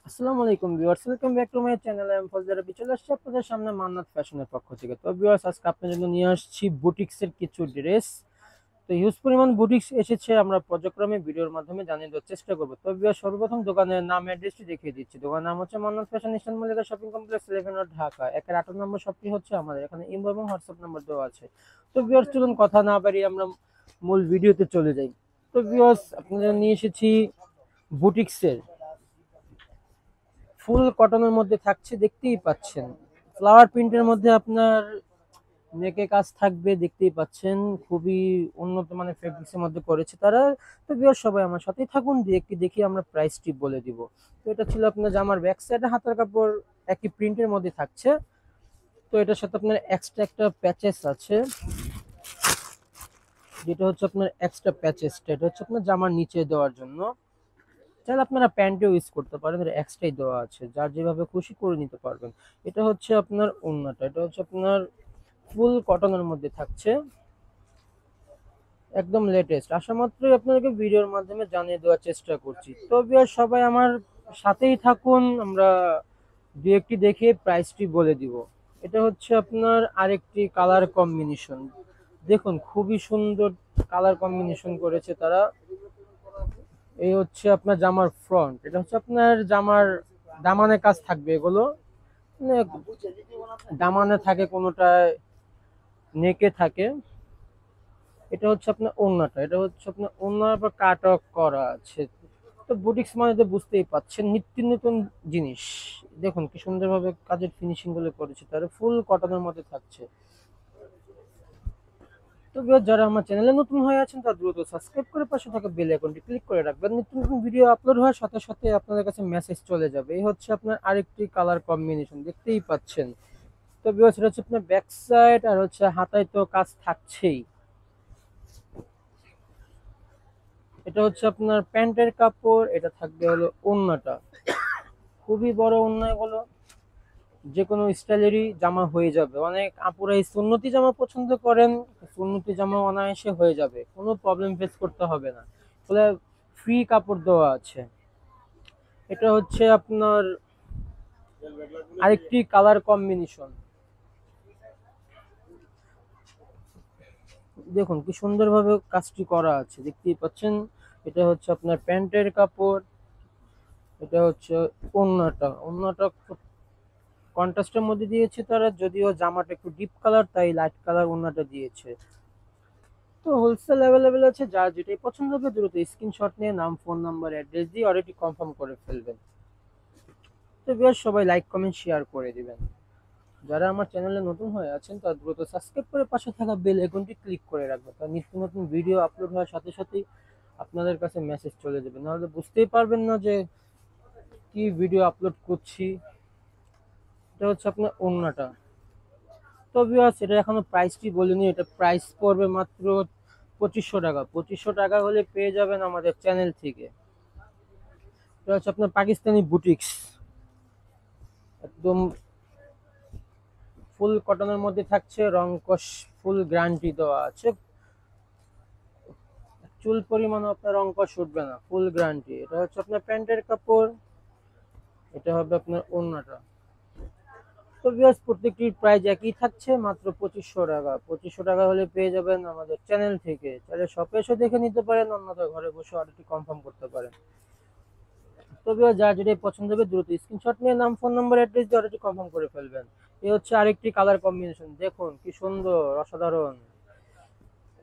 আসসালামু আলাইকুম viewers, welcome back to my channel. আমি ফজলে রাব্বি চলে আসছি আপনাদের সামনে মান্নাত ফ্যাশনের পক্ষ থেকে। তো ভিউয়ার্স, আজকে আপনাদের জন্য নিয়ে আসছি বুটিক্সের কিছু ড্রেস। তো হিউজ পরিমাণ বুটিক্স এসেছে, আমরা পর্যায়ক্রমে ভিডিওর মাধ্যমে জানিয়ে দেওয়ার চেষ্টা করবো। তো ভিউয়ার্স, সর্বপ্রথম দোকানের নাম অ্যাড্রেসটি দেখিয়ে দিচ্ছি। দোকানের নাম হচ্ছে Mannat fashion, eastern Mallika shopping complex, 11 road, Dhaka. 18 নম্বর শপটি হচ্ছে আমাদের এখানে। ইমো এবং হোয়াটসঅ্যাপ নাম্বার দেওয়া আছে। তো ভিউয়ার্স, চলুন কথা না বাড়িয়ে আমরা মূল ভিডিওতে চলে যাই। তো ভিউয়ার্স, আপনাদের নিয়ে এসেছি বুটিক্সের ফুল কটনের মধ্যে থাকছে, দেখতেই পাচ্ছেন। ফ্লাওয়ার প্রিন্টের মধ্যে আপনার নেকে কাজ থাকবে, দেখতেই পাচ্ছেন। খুবই উন্নত মানের ফেব্রিক্সের মধ্যে করেছে তারা। তো বিয়ার সবাই আমার সাথেই থাকুন, একটি দেখি আমরা প্রাইসটি বলে দিব। তো এটা ছিল আপনার জামার ব্যাক সাইডে, হাতার কাপড় একই প্রিন্টের মধ্যে থাকছে। তো এটার সাথে আপনার এক্সট্রা একটা প্যাচেস আছে, যেটা হচ্ছে আপনার এক্সট্রা প্যাচেসটা, এটা হচ্ছে আপনার জামার নিচে দেওয়ার জন্য। চাইলে আপনারা প্যান্টেও ইউজ করতে পারেন, এটা এক্সট্রাই দেওয়া আছে, যার যেভাবে খুশি করে নিতে পারবেন। এটা হচ্ছে আপনার ওড়নাটা, এটা হচ্ছে আপনার ফুল কটনের মধ্যে থাকছে, একদম লেটেস্ট। আসা মাত্রই আপনাদেরকে ভিডিওর মাধ্যমে জানিয়ে দেওয়ার চেষ্টা করছি। তো ভিউয়ার সবাই আমার সাথেই থাকুন, আমরা দু একটি দেখে প্রাইসটি বলে দিব। এটা হচ্ছে আপনার আরেকটি কালার কম্বিনেশন, দেখুন খুবই সুন্দর কালার কম্বিনেশন করেছে তারা। এই হচ্ছে আপনার জামার ফ্রন্ট, এটা হচ্ছে আপনার জামার দামানে কাজ থাকবে এগুলো, মানে দামানে থাকে, কোনোটা নেকে থাকে। এটা হচ্ছে আপনার ওড়নাটা, এটা হচ্ছে আপনার ওড়নার পর কাট অফ করা আছে। তো বুটিক্স মানে তো বুঝতেই পাচ্ছেন, নিত্য নতুন জিনিস। দেখুন কি সুন্দরভাবে কাজের ফিনিশিং গুলো করেছে, তার ফুল কটনের মধ্যে থাকছে। তো ভিউয়ার, যারা আমার চ্যানেলে নতুন হয়ে আছেন তারা দ্রুত সাবস্ক্রাইব করে পাশে থাকা বেল আইকনটি ক্লিক করে রাখবেন। নিত্য নতুন ভিডিও আপলোড হওয়ার সাথে সাথে আপনাদের কাছে মেসেজ চলে যাবে। এই হচ্ছে আপনার আরেকটি কালার কম্বিনেশন, দেখতেই পাচ্ছেন। তো ভিউয়ার, এটা হচ্ছে আপনার ব্যাক সাইড, আর হচ্ছে হাতায় তো কাজ থাকছেই। এটা হচ্ছে আপনার প্যান্টের কাপড়, এটা থাকবে হলো ওড়নাটা, খুবই বড় ওড়না এগুলো, যে কোনো স্টাইলেরই জামা হয়ে যাবে। অনেক আপুরা এই সুন্নতি জামা পছন্দ করেন, সুন্নতি জামা অনায়াসে হয়ে যাবে, কোনো প্রবলেম ফেস করতে হবে না। বলে ফ্রি কাপড় দেওয়া আছে। এটা হচ্ছে আপনার আরেকটি কালার কম্বিনেশন, দেখুন কি সুন্দরভাবে কাজটি করা আছে, দেখতেই পাচ্ছেন। এটা হচ্ছে আপনার প্যান্টের কাপড়, এটা হচ্ছে ওড়নাটা। ওড়নাটা কন্ট্রাস্টের মধ্যে দিয়েছে তারা, যদিও জামাটা একটু ডিপ কালার, তাই লাইট কালার ওড়নাটা দিয়েছে। তো হোলসেল অ্যাভেলেবেল আছে, যার যেটাই পছন্দ হবে দ্রুত স্ক্রিনশট নিয়ে নাম, ফোন নাম্বার, অ্যাড্রেস দিয়ে অলরেডি কনফার্ম করে ফেলবেন। তো বেশ সবাই লাইক কমেন্ট শেয়ার করে দিবেন। যারা আমার চ্যানেলে নতুন হয়ে আছেন তারা দ্রুত সাবস্ক্রাইব করে পাশে থাকা বেল আইকনটি ক্লিক করে রাখবেন, তার নিত্য নতুন ভিডিও আপলোড হওয়ার সাথে সাথেই আপনাদের কাছে মেসেজ চলে যাবে, নাহলে বুঝতেই পারবেন না যে কি ভিডিও আপলোড করছি। এটা হচ্ছে আপনার ওড়নাটা। তো ভিউয়ার্স, এটা এখনো প্রাইসটি বলিনি, এটা প্রাইস পড়বে মাত্র 2500 টাকা। 2500 টাকা হলে পেয়ে যাবেন আমাদের চ্যানেল থেকে। এটা হচ্ছে আপনার পাকিস্তানি বুটিক্স, একদম ফুল কটনের মধ্যে থাকছে, রং কস ফুল গ্যারান্টি দেওয়া আছে, চুল পরিমাণও আপনার রং কস উঠবে না, ফুল গ্যারান্টি। এটা হচ্ছে আপনার প্যান্টের কাপড়, এটা হবে আপনার ওড়নাটা। তো ভিউয়ার্স, প্রত্যেকটির প্রাইস একই থাকছে, মাত্র 2500 টাকা। 2500 টাকা হলে পেয়ে যাবেন আমাদের চ্যানেল থেকে। চাইলে শপে এসে দেখে নিতে পারেন, অন্যথা ঘরে বসে অর্ডারটি কনফার্ম করতে পারেন। তো ভিউয়ার্স, যার যেটাই পছন্দ হবে দ্রুত স্ক্রিনশট নিয়ে নাম, ফোন নাম্বার, অ্যাড্রেস দিয়ে অর্ডারটি কনফার্ম করে ফেলবেন। এই হচ্ছে আরেকটি কালার কম্বিনেশন, দেখুন কি সুন্দর, অসাধারণ,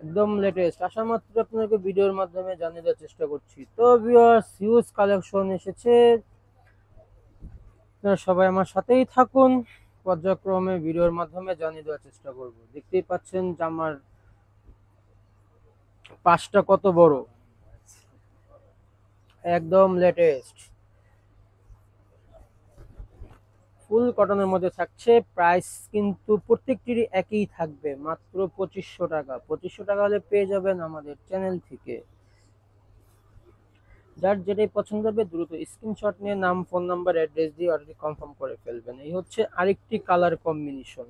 একদম লেটেস্ট। আসা মাত্র আপনাকে ভিডিওর মাধ্যমে জানিয়ে দেওয়ার চেষ্টা করছি। তো ভিউয়ার্স, হিউজ কালেকশন এসেছে, আপনারা সবাই আমার সাথেই থাকুন, পর্যায়ক্রমে ভিডিওর মাধ্যমে জানিয়ে দেওয়ার চেষ্টা করব। দেখতেই পাচ্ছেন জামার পাশটা কত বড়, একদম লেটেস্ট, ফুল কটনের মধ্যে থাকছে। প্রাইস কিন্তু প্রত্যেকটিরই একই থাকবে, মাত্র 2500 টাকা। 2500 টাকা হলে পেয়ে যাবেন আমাদের চ্যানেল থেকে। যার যেটাই পছন্দ হবে দ্রুত স্ক্রিনশট নিয়ে নাম, ফোন নাম্বার, অ্যাড্রেস দিয়ে অলরেডি কনফার্ম করে ফেলবেন। এই হচ্ছে আরেকটি কালার কম্বিনেশন,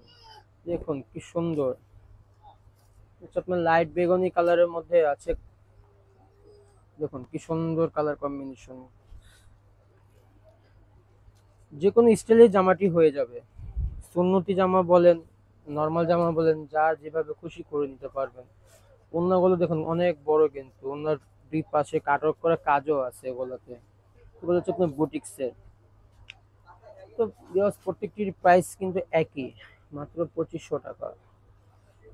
দেখুন কি সুন্দর, হচ্ছে আপনার লাইট বেগুনি কালারের মধ্যে আছে, দেখুন কি সুন্দর কালার কম্বিনেশন। যে কোনো স্টাইলের জামাটি হয়ে যাবে। সুন্নতি জামা বলেন, নর্মাল জামা বলেন, যার যেভাবে খুশি করে নিতে পারবেন। ওড়নাগুলো দেখুন অনেক বড়, কিন্তু ওড়নার দুই পাশে কাটওয়ার্ক করা কাজও আছে এগুলোতে। এগুলো হচ্ছে আপনার বুটিক্সের। তো ভিউয়ার্স, প্রত্যেকটির প্রাইস কিন্তু একই, মাত্র 2500 টাকা।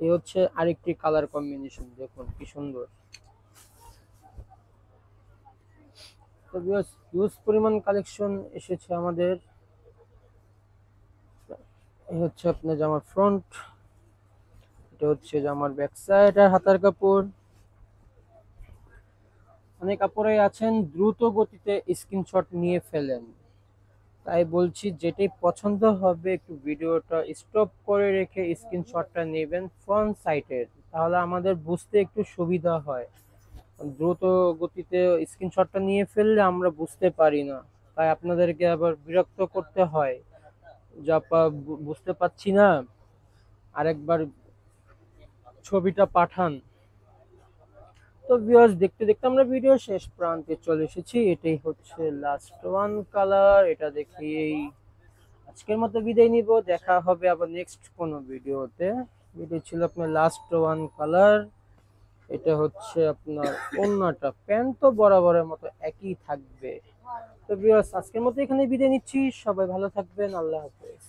এই হচ্ছে আরেকটি কালার কম্বিনেশন, দেখুন কি সুন্দর। তো ভিউয়ার্স, হিউজ পরিমাণ কালেকশন এসেছে আমাদের। এই হচ্ছে আপনার জামার ফ্রন্ট, এটা হচ্ছে জামার ব্যাক সাইড আর হাতার কাপড়। অনেক আপুরাই আছেন দ্রুত গতিতে স্ক্রিনশট নিয়ে ফেলেন, তাই বলছি যেটাই পছন্দ হবে একটু ভিডিওটা স্টপ করে রেখে স্ক্রিনশটটা নেবেন ফ্রন্ট সাইডের, তাহলে আমাদের বুঝতে একটু সুবিধা হয়। দ্রুত গতিতে স্ক্রিনশটটা নিয়ে ফেললে আমরা বুঝতে পারি না, তাই আপনাদেরকে আবার বিরক্ত করতে হয় যে আপা বুঝতে পারছি না, আরেকবার ছবিটা পাঠান। তো ভিউয়ার্স, দেখতে দেখতে আমরা ভিডিও শেষ প্রান্তে চলে এসেছি। এটাই হচ্ছে লাস্ট ওয়ান কালার, এটা দেখেই আজকের মতো বিদায় নিব। দেখা হবে আবার নেক্সট কোনো ভিডিওতে। ভিডিও ছিল আপনার লাস্ট ওয়ান কালার। এটা হচ্ছে আপনার ওন্নাটা, প্যান্ট তো বরাবরের মতো একই থাকবে। তো ভিউয়ার্স, আজকের মতো এখানে বিদায় নিচ্ছি। সবাই ভালো থাকবেন, আল্লাহ হাফেজ।